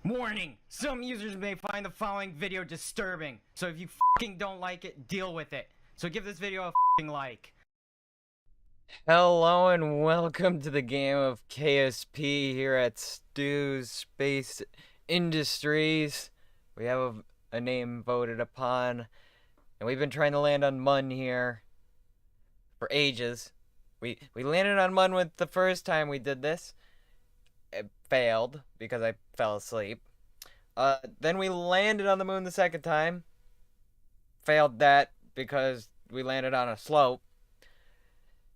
Warning! Some users may find the following video disturbing, so if you fucking don't like it, deal with it. So give this video a fucking like. Hello and welcome to the game of KSP here at Stu's Space Industries. We have a name voted upon, and we've been trying to land on MUN here for ages. We landed on MUN with the first time we did this. It failed because I fell asleep. Then we landed on the moon the second time. Failed that because we landed on a slope.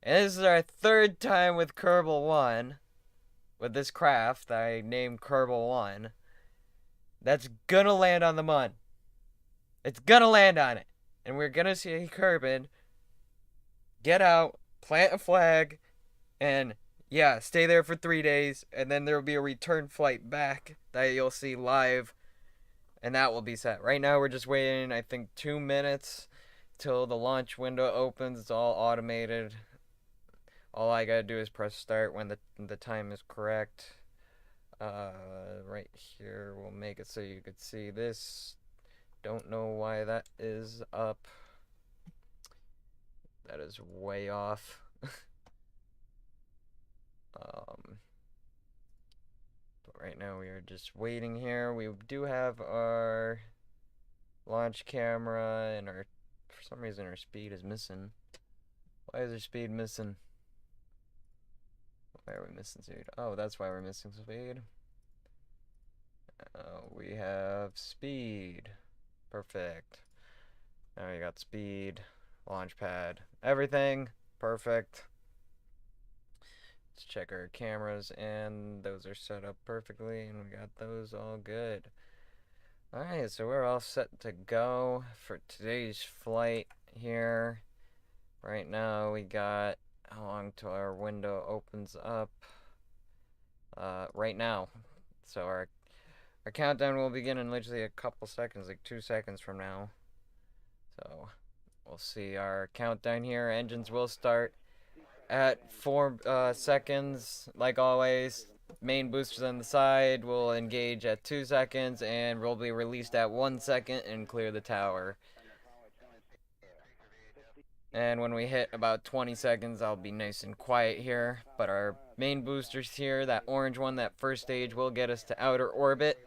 And this is our third time with Kerbal 1, with this craft that I named Kerbal 1, that's gonna land on the MUN. It's gonna land on it. And we're gonna see Kerbin get out, plant a flag, and yeah, stay there for 3 days, and then there will be a return flight back that you'll see live, and that will be set. Right now we're just waiting, I think, 2 minutes till the launch window opens. It's all automated. All I gotta do is press start when the time is correct. Right here, we'll make it so you could see this. Don't know why that is up. That is way off. But right now we are just waiting here. We do have our launch camera and for some reason our speed is missing. Why is our speed missing? Why are we missing speed? Oh, that's why we're missing speed. We have speed. Perfect. Now we got speed, launch pad, everything. Perfect. Let's check our cameras, and those are set up perfectly, and we got those all good. Alright, so we're all set to go for today's flight here. Right now we got how long till our window opens up? Right now. So our countdown will begin in literally a couple seconds, like 2 seconds from now. So we'll see our countdown here. Engines will start at 4 seconds, like always. Main boosters on the side will engage at 2 seconds and will be released at 1 second and clear the tower. And when we hit about 20 seconds, I'll be nice and quiet here. But our main boosters here, that orange one, that first stage, will get us to outer orbit,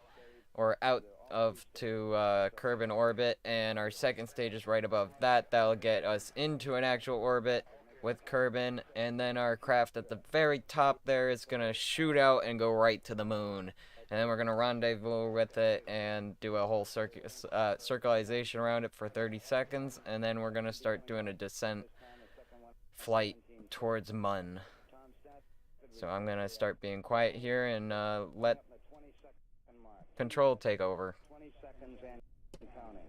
or out of to Kerbin orbit. And our second stage is right above that. That'll get us into an actual orbit with Kerbin. And then our craft at the very top there is going to shoot out and go right to the moon. And then we're going to rendezvous with it and do a whole circularization around it for 30 seconds. And then we're going to start doing a descent flight towards MUN. So I'm going to start being quiet here and let control take over. 20 seconds and counting.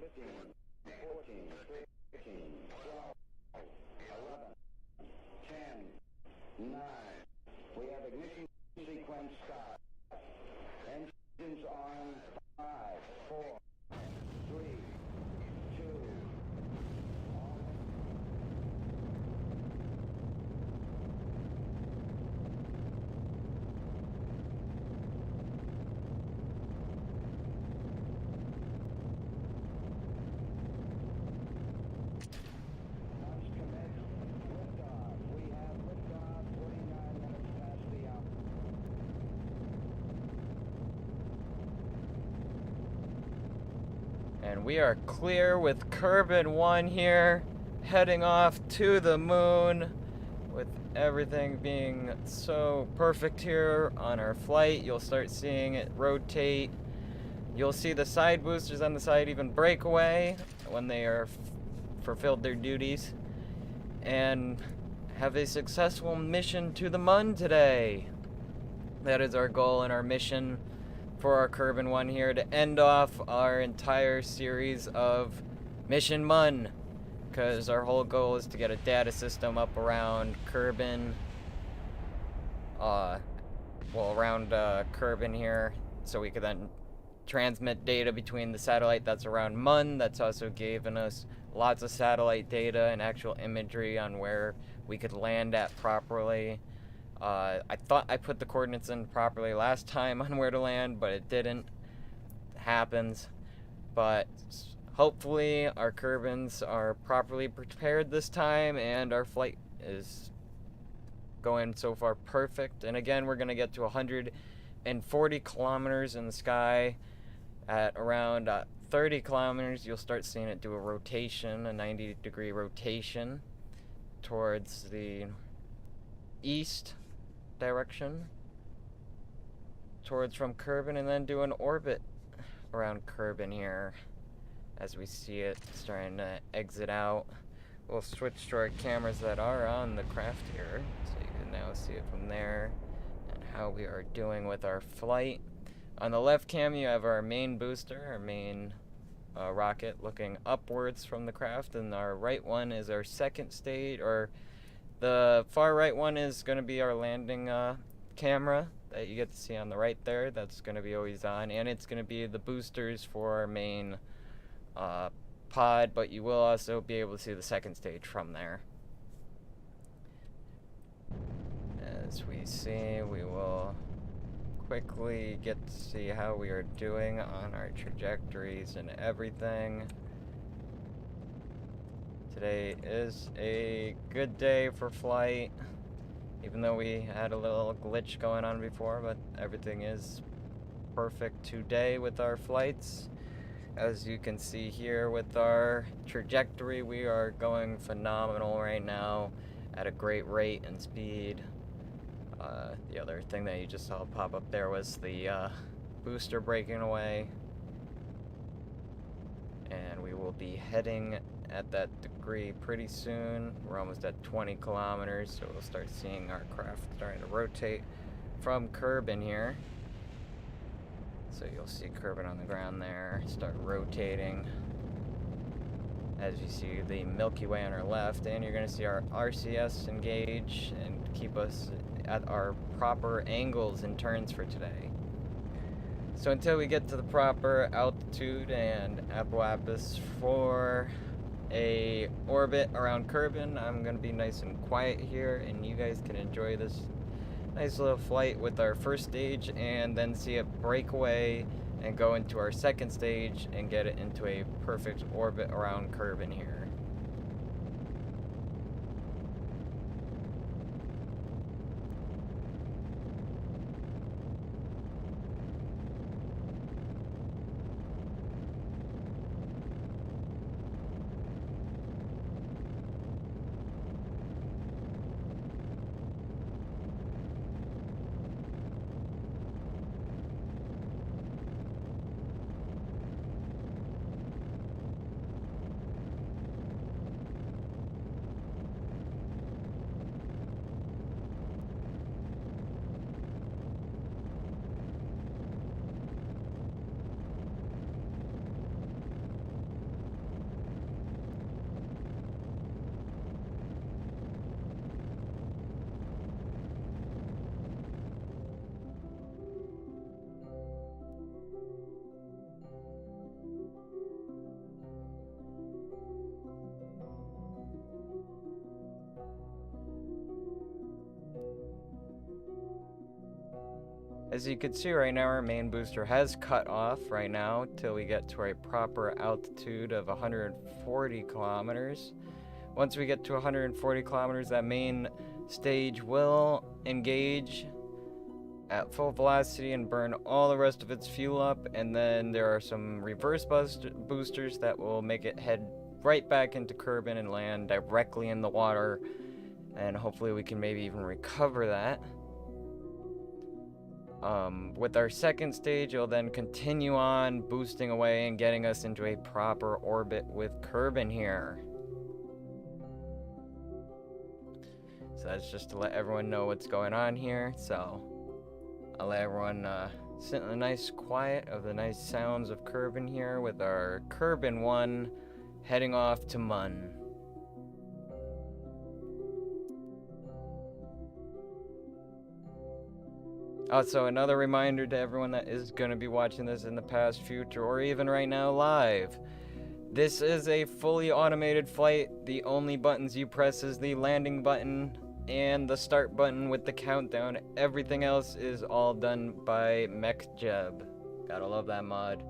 15, 14, 13, 12, 11, 10, 9. We have ignition sequence start. Engines on. 5, 4, 3, 2. And we are clear with Kerbin 1 here, heading off to the moon, with everything being so perfect here on our flight. You'll start seeing it rotate. You'll see the side boosters on the side even break away when they are fulfilled their duties. And have a successful mission to the MUN today. That is our goal and our mission for our Kerbin 1 here, to end off our entire series of Mission MUN, because our whole goal is to get a data system up around Kerbin, around Kerbin here, so we could then transmit data between the satellite that's around MUN, that's also given us lots of satellite data and actual imagery on where we could land at properly. I thought I put the coordinates in properly last time on where to land, but it didn't. It happens. But hopefully our Kerbals are properly prepared this time, and our flight is going so far perfect. And again, we're going to get to 140 kilometers in the sky. At around 30 kilometers, you'll start seeing it do a rotation, a 90-degree rotation towards the east direction, towards from Kerbal, and then do an orbit around Kerbal here as we see it starting to exit out. We'll switch to our cameras that are on the craft here, so you can now see it from there and how we are doing with our flight. On the left cam, you have our main booster, our main rocket looking upwards from the craft, and our right one is our second stage, or the far right one is going to be our landing camera that you get to see on the right there. That's going to be always on, and it's going to be the boosters for our main pod, but you will also be able to see the second stage from there. As we see, we will quickly get to see how we are doing on our trajectories and everything. Today is a good day for flight, even though we had a little glitch going on before, but everything is perfect today with our flights. As you can see here with our trajectory, we are going phenomenal right now at a great rate and speed. The other thing that you just saw pop up there was the booster breaking away. And we will be heading at that degree pretty soon. We're almost at 20 kilometers, so we'll start seeing our craft starting to rotate from Kerbal here. So you'll see Kerbal on the ground there, start rotating. As you see the Milky Way on our left, and you're going to see our RCS engage and keep us at our proper angles and turns for today. So until we get to the proper altitude and apoapis for a orbit around Kerbal, I'm going to be nice and quiet here, and you guys can enjoy this nice little flight with our first stage, and then see it break away and go into our second stage and get it into a perfect orbit around Kerbal here. As you can see right now, our main booster has cut off right now till we get to a proper altitude of 140 kilometers. Once we get to 140 kilometers, that main stage will engage at full velocity and burn all the rest of its fuel up, and then there are some reverse boosters that will make it head right back into Kerbal and land directly in the water, and hopefully we can maybe even recover that. With our second stage, it'll then continue on boosting away and getting us into a proper orbit with Kerbal here. So that's just to let everyone know what's going on here. So I'll let everyone sit in the nice quiet of the nice sounds of Kerbal here with our Kerbal 1 heading off to MUN. Also, another reminder to everyone that is going to be watching this in the past, future, or even right now live. This is a fully automated flight. The only buttons you press is the landing button and the start button with the countdown. Everything else is all done by MechJeb. Gotta love that mod.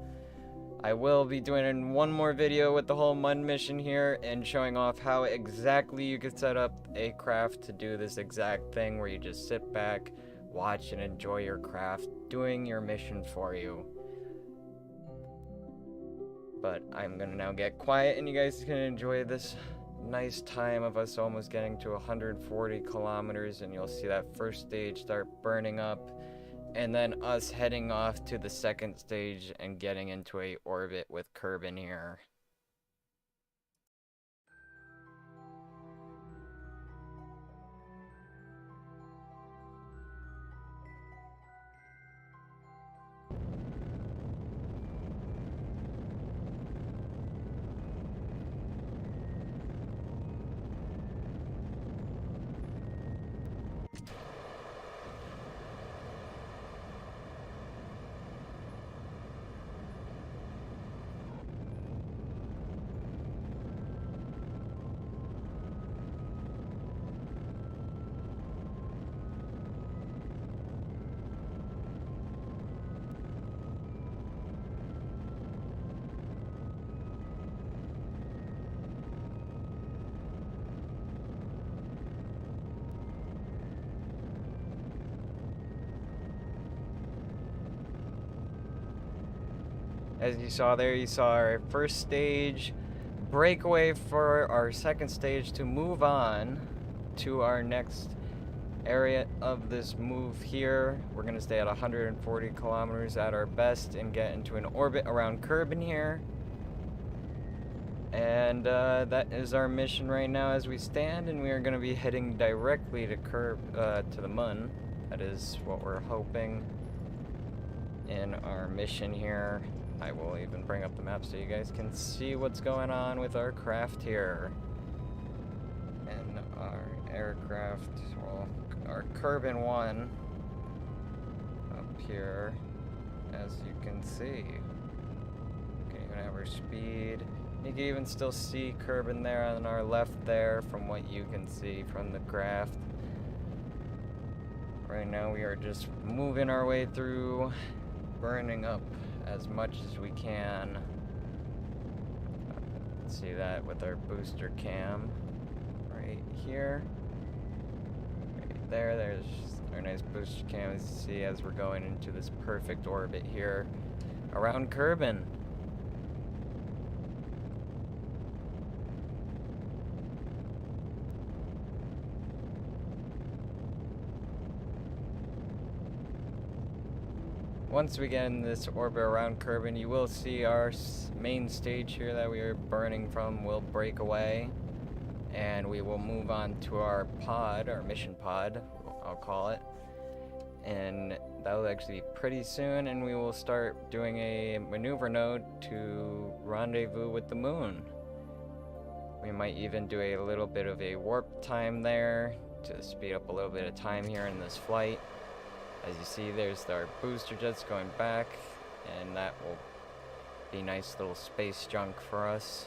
I will be doing one more video with the whole MUN mission here and showing off how exactly you could set up a craft to do this exact thing where you just sit back, watch, and enjoy your craft doing your mission for you. But I'm gonna now get quiet and you guys can enjoy this nice time of us almost getting to 140 kilometers, and you'll see that first stage start burning up, and then us heading off to the second stage and getting into a orbit with Kerbal here. As you saw there, you saw our first stage breakaway for our second stage to move on to our next area of this move here. We're going to stay at 140 kilometers at our best and get into an orbit around Kerbal here. And that is our mission right now as we stand, and we are going to be heading directly to to the MUN. That is what we're hoping in our mission here. I will even bring up the map so you guys can see what's going on with our craft here. And our aircraft, well, our Kerbal 1 up here, as you can see. You can even have our speed. You can even still see Kerbal there on our left there from what you can see from the craft. Right now we are just moving our way through, burning up as much as we can. See that with our booster cam right here. Right there, there's our nice booster cam as you see as we're going into this perfect orbit here around Kerbal. Once we get in this orbit around Kerbal, you will see our main stage here that we are burning from will break away, and we will move on to our pod, our mission pod, I'll call it, and that will actually be pretty soon, and we will start doing a maneuver node to rendezvous with the moon. We might even do a little bit of a warp time there to speed up a little bit of time here in this flight. As you see, there's our booster jets going back, and that will be nice little space junk for us.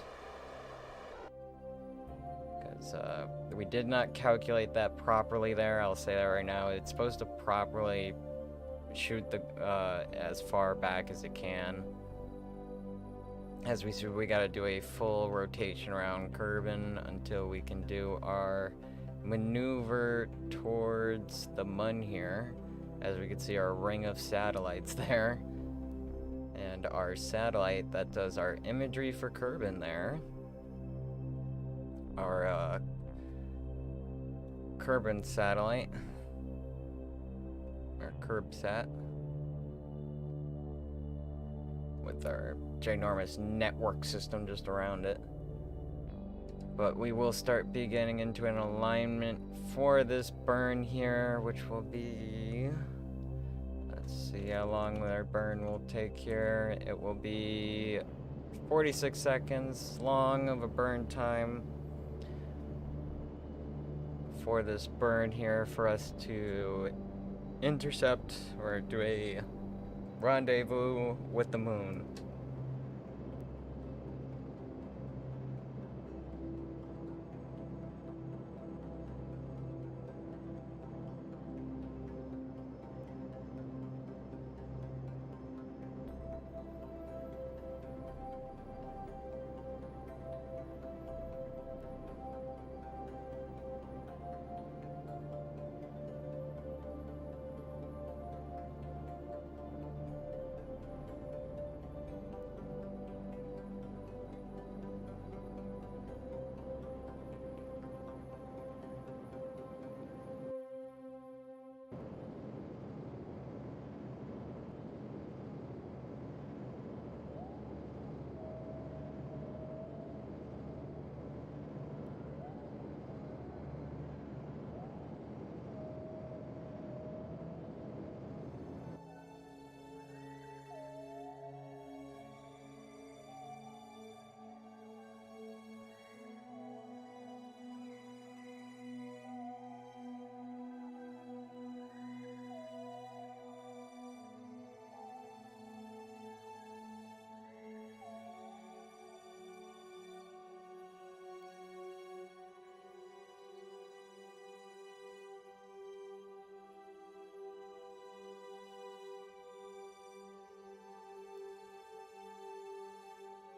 Because we did not calculate that properly there, I'll say that right now. It's supposed to properly shoot the as far back as it can. As we see, we gotta do a full rotation around Kerbal until we can do our maneuver towards the MUN here. As we can see our ring of satellites there. And our satellite that does our imagery for Kerbal there. Our Kerbal satellite. Our KerbSat. With our ginormous network system just around it. But we will start getting into an alignment for this burn here, which will be... Let's see how long our burn will take here. It will be 46 seconds long of a burn time for this burn here for us to intercept or do a rendezvous with the moon.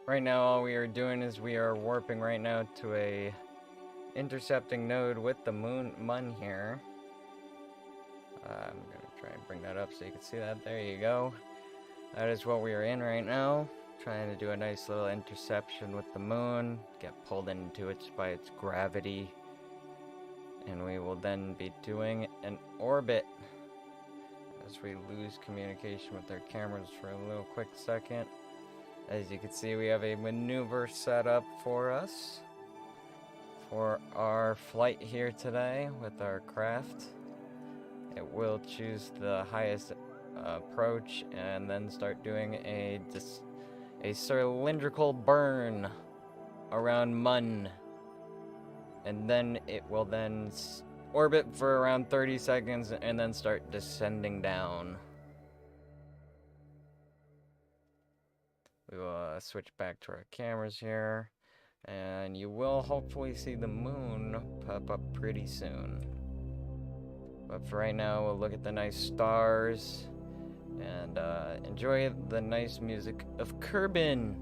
Right now, all we are doing is we are warping right now to a intercepting node with the MUN here. I'm gonna try and bring that up so you can see that. There you go. That is what we are in right now. Trying to do a nice little interception with the moon. Get pulled into it by its gravity. And we will then be doing an orbit. As we lose communication with our cameras for a little quick second. As you can see, we have a maneuver set up for us. For our flight here today with our craft. It will choose the highest approach and then start doing a cylindrical burn around MUN. And then it will then orbit for around 30 seconds and then start descending down. We will switch back to our cameras here. And you will hopefully see the moon pop up pretty soon. But for right now, we'll look at the nice stars and enjoy the nice music of Kerbal.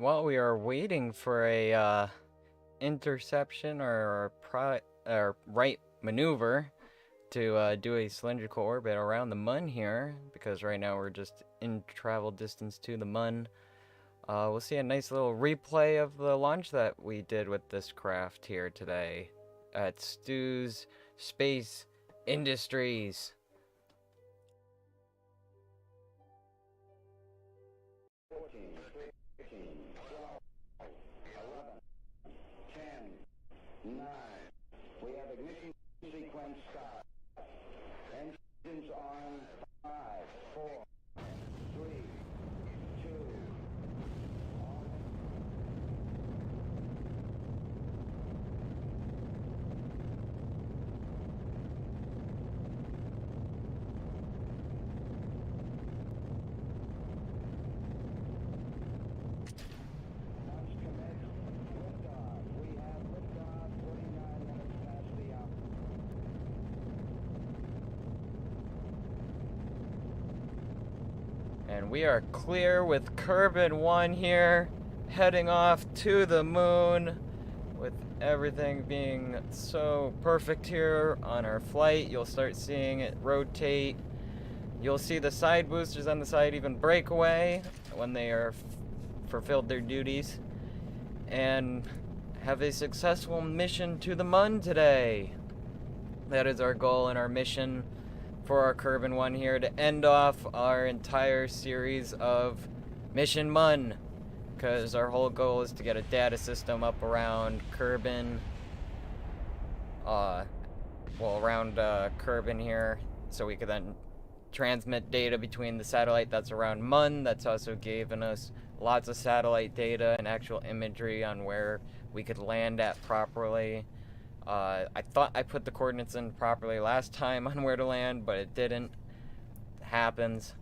While we are waiting for a interception or right maneuver to do a cylindrical orbit around the MUN here, because right now we're just in travel distance to the MUN, we'll see a nice little replay of the launch that we did with this craft here today at Stu's Space Industries. 14, 13, 12, 11, 10, 9. We have ignition sequence start. Engines on. 5, 4, 3, 2. Launch commit. Liftoff. We have liftoff. 49 minutes past the hour. And we are clear with Kerbal 1 here, heading off to the moon, with everything being so perfect here on our flight. You'll start seeing it rotate. You'll see the side boosters on the side even break away when they are fulfilled their duties. And have a successful mission to the MUN today. That is our goal and our mission for our Kerbal 1 here, to end off our entire series of Mission MUN, because our whole goal is to get a data system up around Kerbal, around Kerbal here, so we could then transmit data between the satellite that's around MUN. That's also given us lots of satellite data and actual imagery on where we could land at properly. I thought I put the coordinates in properly last time on where to land, but it didn't. It happens.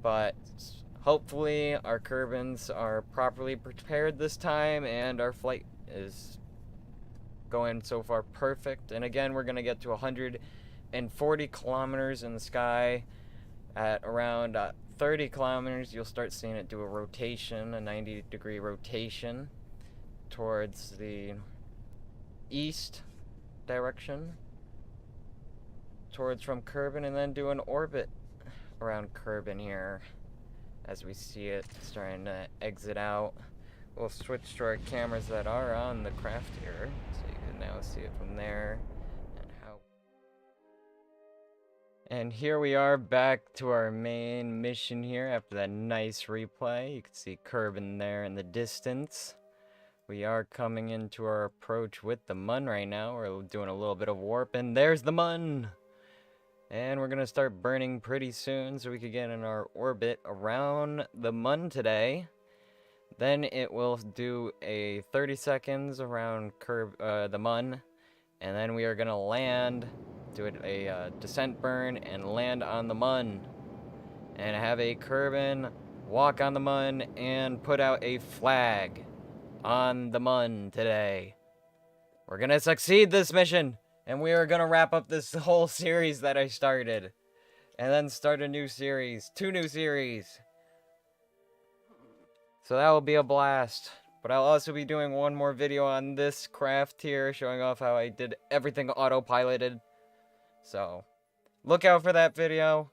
But hopefully our Kerbals are properly prepared this time, and our flight is going so far perfect. And again, we're going to get to 140 kilometers in the sky. At around 30 kilometers, you'll start seeing it do a rotation, a 90-degree rotation towards the east direction, towards from Kerbal, and then do an orbit around Kerbal here as we see it starting to exit out. We'll switch to our cameras that are on the craft here, so you can now see it from there. And here we are back to our main mission here after that nice replay. You can see Kerbal there in the distance. We are coming into our approach with the MUN right now. We're doing a little bit of warp, and there's the MUN! And we're going to start burning pretty soon so we can get in our orbit around the MUN today. Then it will do a 30 seconds around the MUN, and then we are going to land, do a descent burn, and land on the MUN. And have a Kerbal walk on the MUN and put out a flag on the MUN today. We're gonna succeed this mission, and we are gonna wrap up this whole series that I started, and then start a new series, 2 new series. So that will be a blast. But I'll also be doing one more video on this craft here, showing off how I did everything autopiloted. So look out for that video.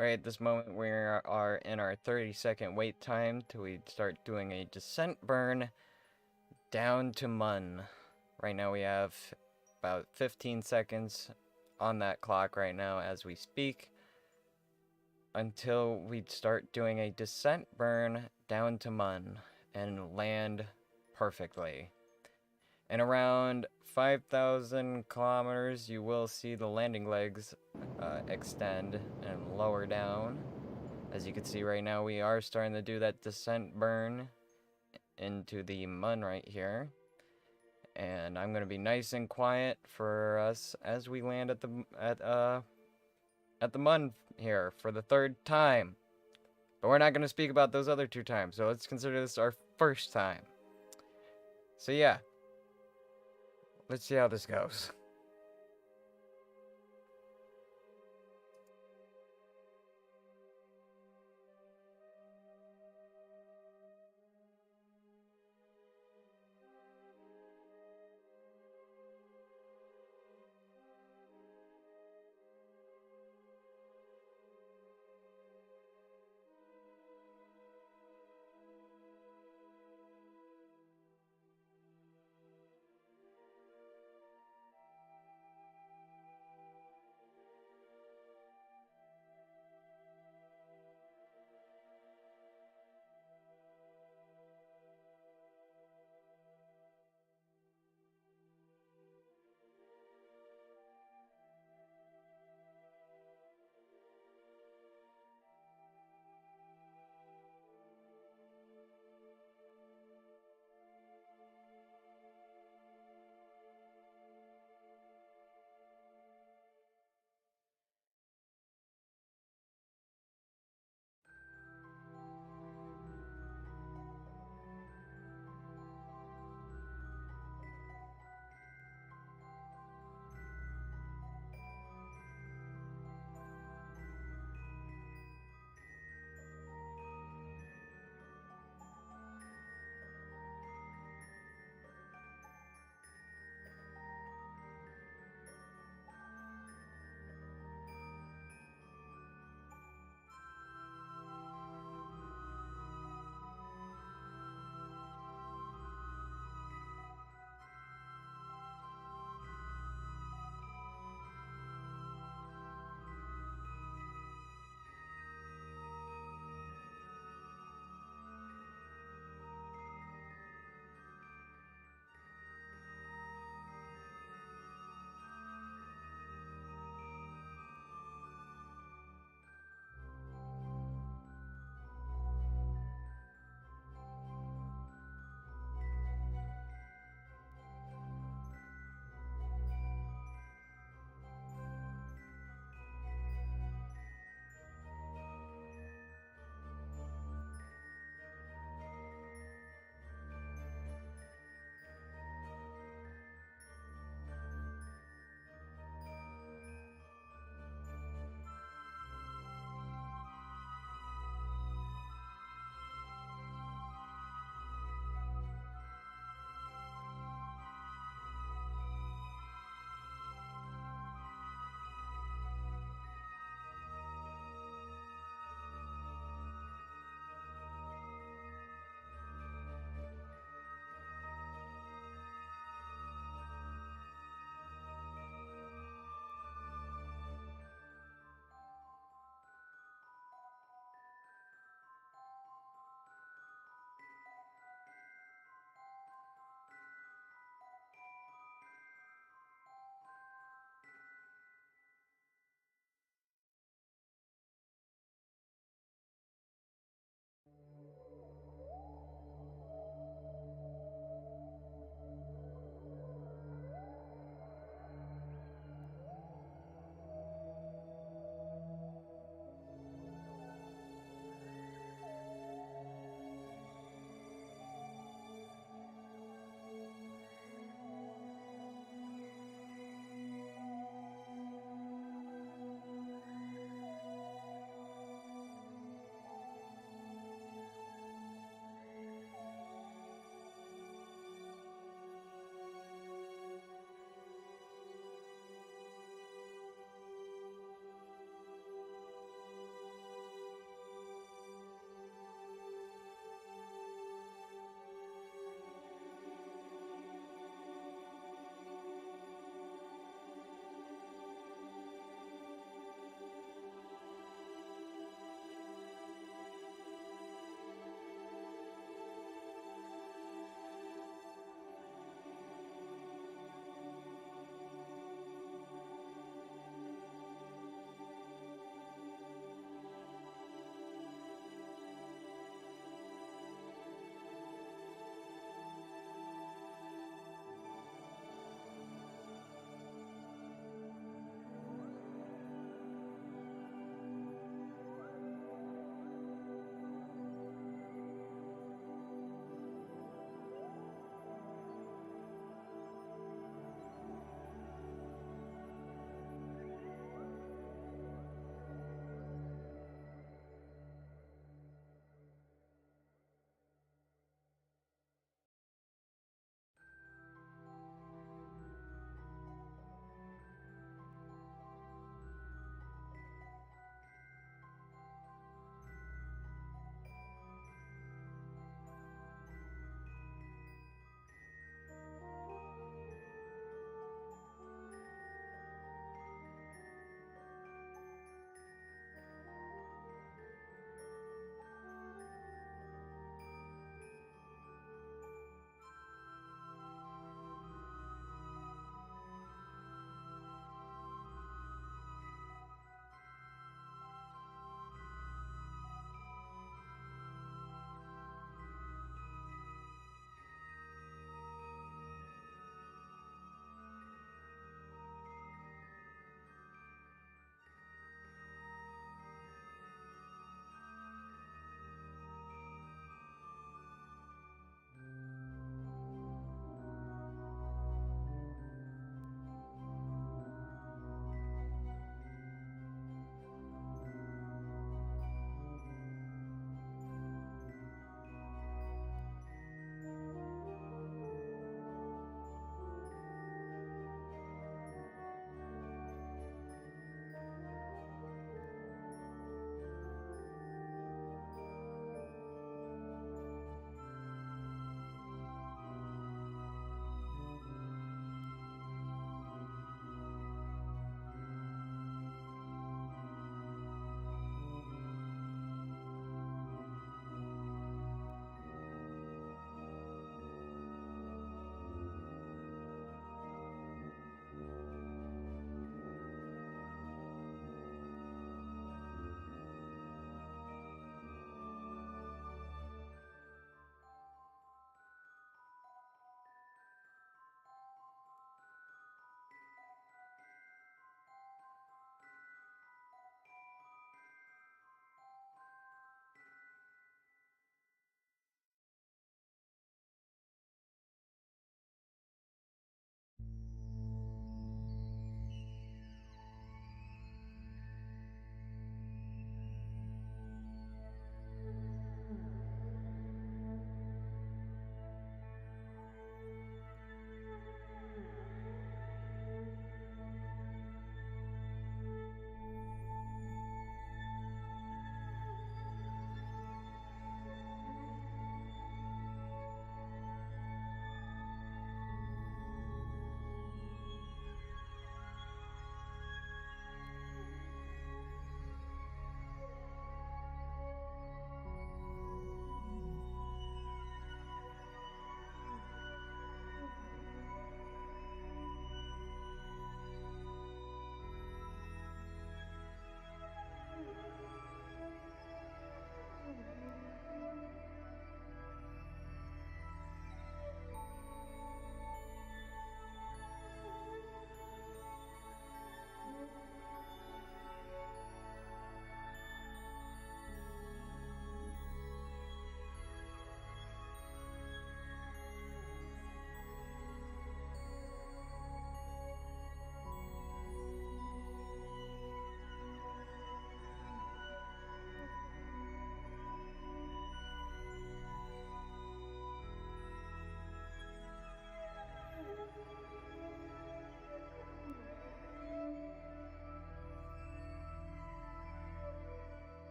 Right at this moment, we are in our 30-second wait time till we start doing a descent burn down to MUN. Right now we have about 15 seconds on that clock right now as we speak, until we start doing a descent burn down to MUN and land perfectly. And around 5,000 kilometers, you will see the landing legs extend and lower down. As you can see right now, we are starting to do that descent burn into the MUN right here. And I'm going to be nice and quiet for us as we land at the MUN here for the 3rd time. But we're not going to speak about those other 2 times, so let's consider this our first time. So yeah. Let's see how this goes.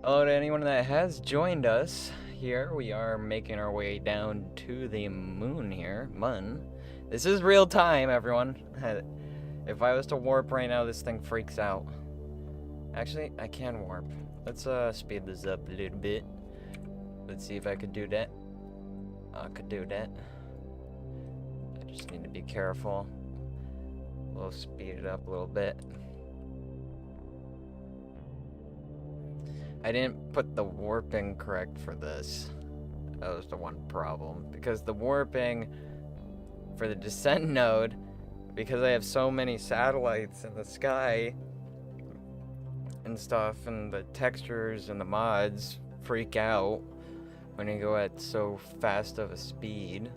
Hello to anyone that has joined us here. We are making our way down to the moon here. MUN. This is real time, everyone. If I was to warp right now, this thing freaks out. Actually, I can warp. Let's speed this up a little bit. Let's see if I could do that. I could do that. I just need to be careful. We'll speed it up a little bit. I didn't put the warping correct for this. That was the one problem. Because the warping for the descent node, because I have so many satellites in the sky and stuff, and the textures and the mods freak out when you go at so fast of a speed.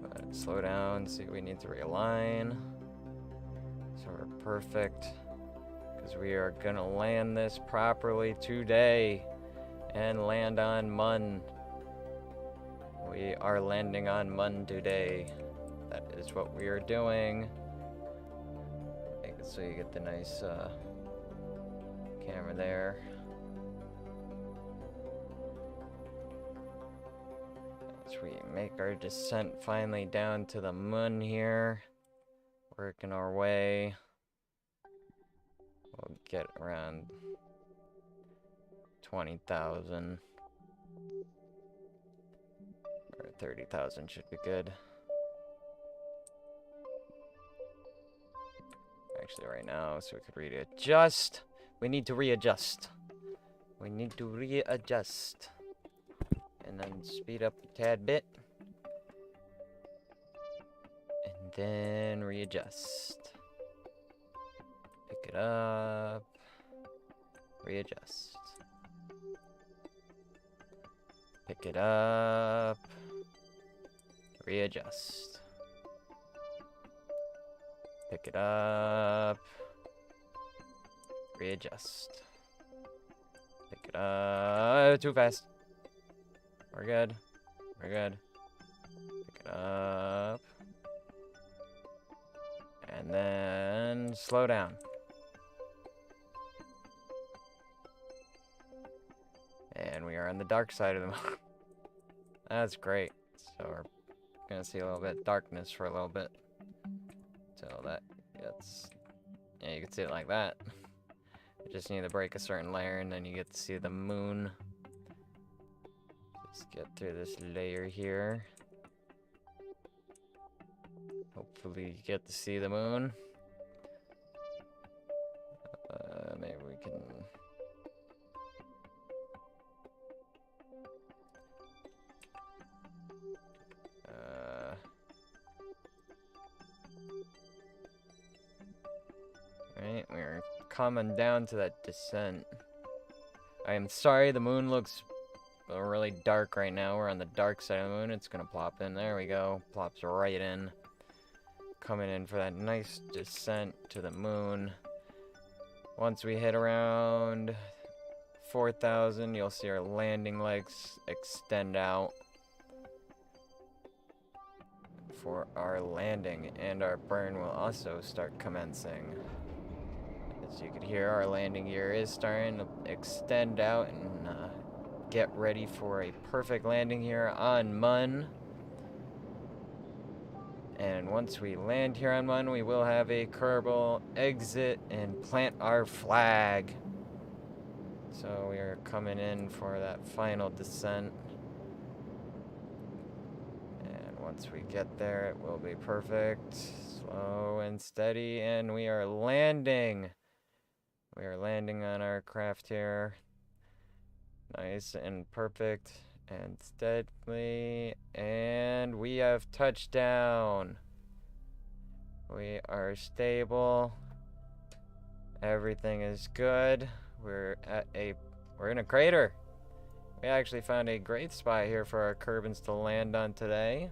But slow down, see, we need to realign. So we're perfect. Because we are gonna land this properly today and land on MUN. We are landing on MUN today. That is what we are doing. Make it so you get the nice camera there. As we make our descent finally down to the MUN here, working our way. We'll get around 20,000 or 30,000 should be good. Actually, right now, so we could readjust. We need to readjust. We need to readjust. And then speed up a tad bit. And then readjust. Pick it up. Readjust. Pick it up. Readjust. Pick it up. Readjust. Pick it up. Too fast. We're good. We're good. Pick it up. And then slow down. And we are on the dark side of the moon. That's great. So we're gonna see a little bit of darkness for a little bit. Till that gets... Yeah, you can see it like that. You just need to break a certain layer and then you get to see the moon. Just get through this layer here. Hopefully you get to see the moon. Maybe we can... Right, we're coming down to that descent. I am sorry, the moon looks really dark right now. We're on the dark side of the moon. It's gonna plop in. There we go. Plops right in. Coming in for that nice descent to the moon. Once we hit around 4,000, you'll see our landing legs extend out for our landing, and our burn will also start commencing. As you can hear, our landing gear is starting to extend out and get ready for a perfect landing here on MUN. And once we land here on MUN, we will have a Kerbal exit and plant our flag. So we are coming in for that final descent. And once we get there, it will be perfect. Slow and steady, and we are landing. We are landing on our craft here. Nice and perfect and steadily. And we have touchdown. We are stable. Everything is good. We're in a crater. We actually found a great spot here for our Kerbals to land on today.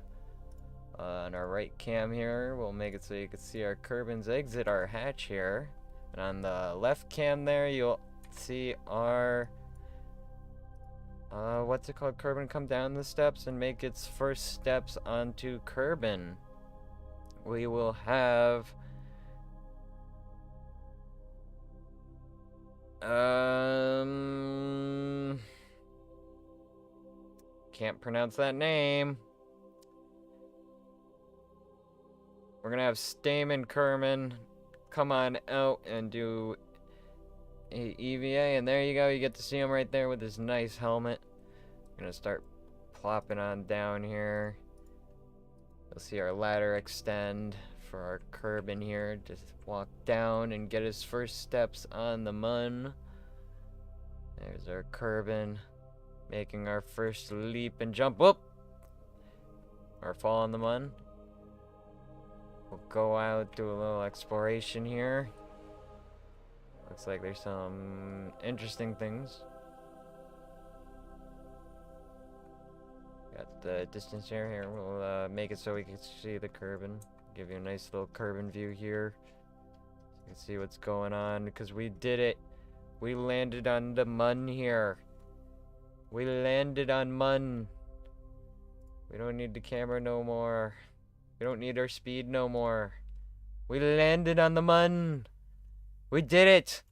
On our right cam here, we'll make it so you can see our Kerbals exit our hatch here. And on the left cam there, you'll see our, what's it called? Kerbin come down the steps and make its first steps onto Kerbin. We will have Can't pronounce that name. We're gonna have Stamen Kerman come on out and do a EVA, and there you go. You get to see him right there with his nice helmet. I'm gonna start plopping on down here. You'll see our ladder extend for our Kerbin here. Just walk down and get his first steps on the MUN. There's our Kerbin making our first leap and jump. Whoop! Or fall on the MUN. We'll go out, do a little exploration here. Looks like there's some interesting things. Got the distance here. Here, we'll make it so we can see the Kerbin. Give you a nice little Kerbin view here. So you can see what's going on, because we did it. We landed on the MUN here. We landed on MUN. We don't need the camera no more. We don't need our speed no more. We landed on the MUN. We did it.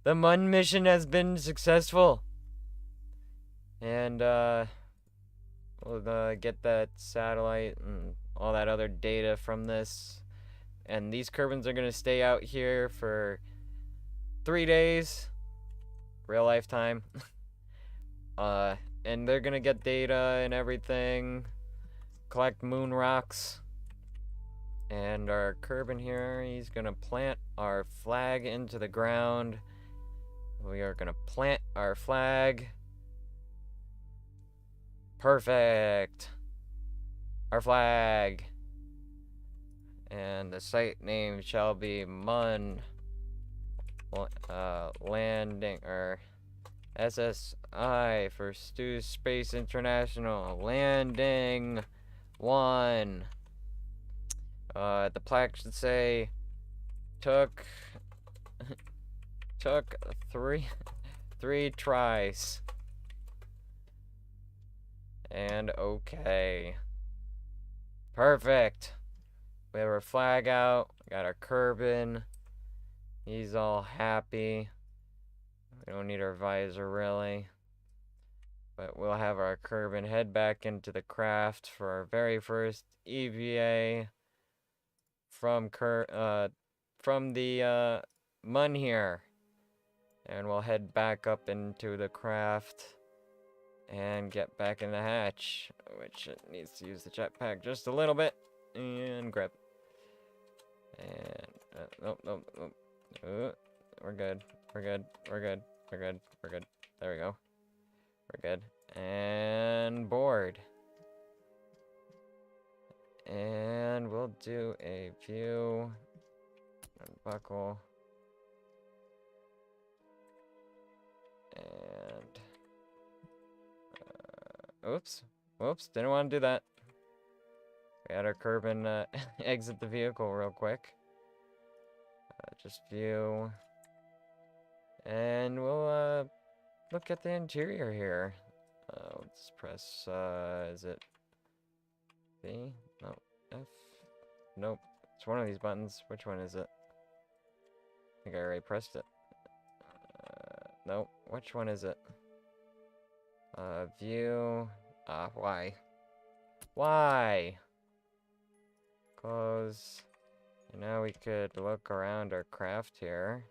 The MUN mission has been successful. And we'll get that satellite and all that other data from this. And these Kerbins are gonna stay out here for 3 days. Real life time. And they're gonna get data and everything. Collect moon rocks. And our Kerbin here, he's gonna plant our flag into the ground. We are gonna plant our flag. Perfect. Our flag. And the site name shall be MUN landing, or SSI for Stu Space International Landing 1. The plaque should say took three tries. And okay. Perfect. We have our flag out. We got our Kerbin. He's all happy. We don't need our visor really. But we'll have our Kerbin head back into the craft for our very first EVA from the MUN here. And we'll head back up into the craft and get back in the hatch, which it needs to use the jetpack just a little bit, and grab. And nope. We're good. There we go. We're good. And board. And we'll do a view. Unbuckle. And Whoops, didn't want to do that. We had our Kerbin exit the vehicle real quick. Just view. And we'll look at the interior here. Let's press, is it B? No, F? Nope. It's one of these buttons. Which one is it? I think I already pressed it. Nope. Which one is it? View. Why? Why? Close. And now we could look around our craft here.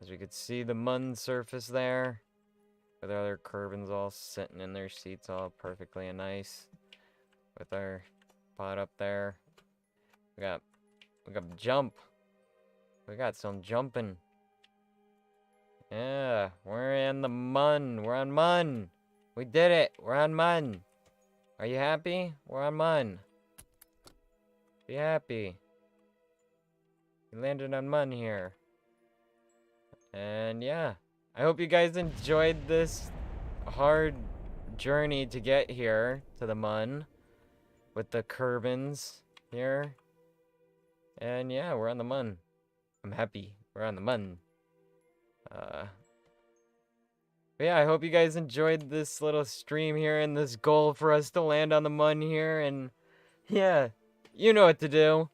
As we could see the MUN surface there. With our other Kerbins all sitting in their seats all perfectly and nice. With our pod up there. We got jump. We got some jumping. Yeah, we're in the MUN. We're on MUN. We did it. We're on MUN. Are you happy? We're on MUN. Be happy. We landed on MUN here. And yeah, I hope you guys enjoyed this hard journey to get here to the MUN with the Kerbins here. And yeah, we're on the MUN. I'm happy. We're on the MUN. But yeah, I hope you guys enjoyed this little stream here and this goal for us to land on the MUN here. And yeah, you know what to do.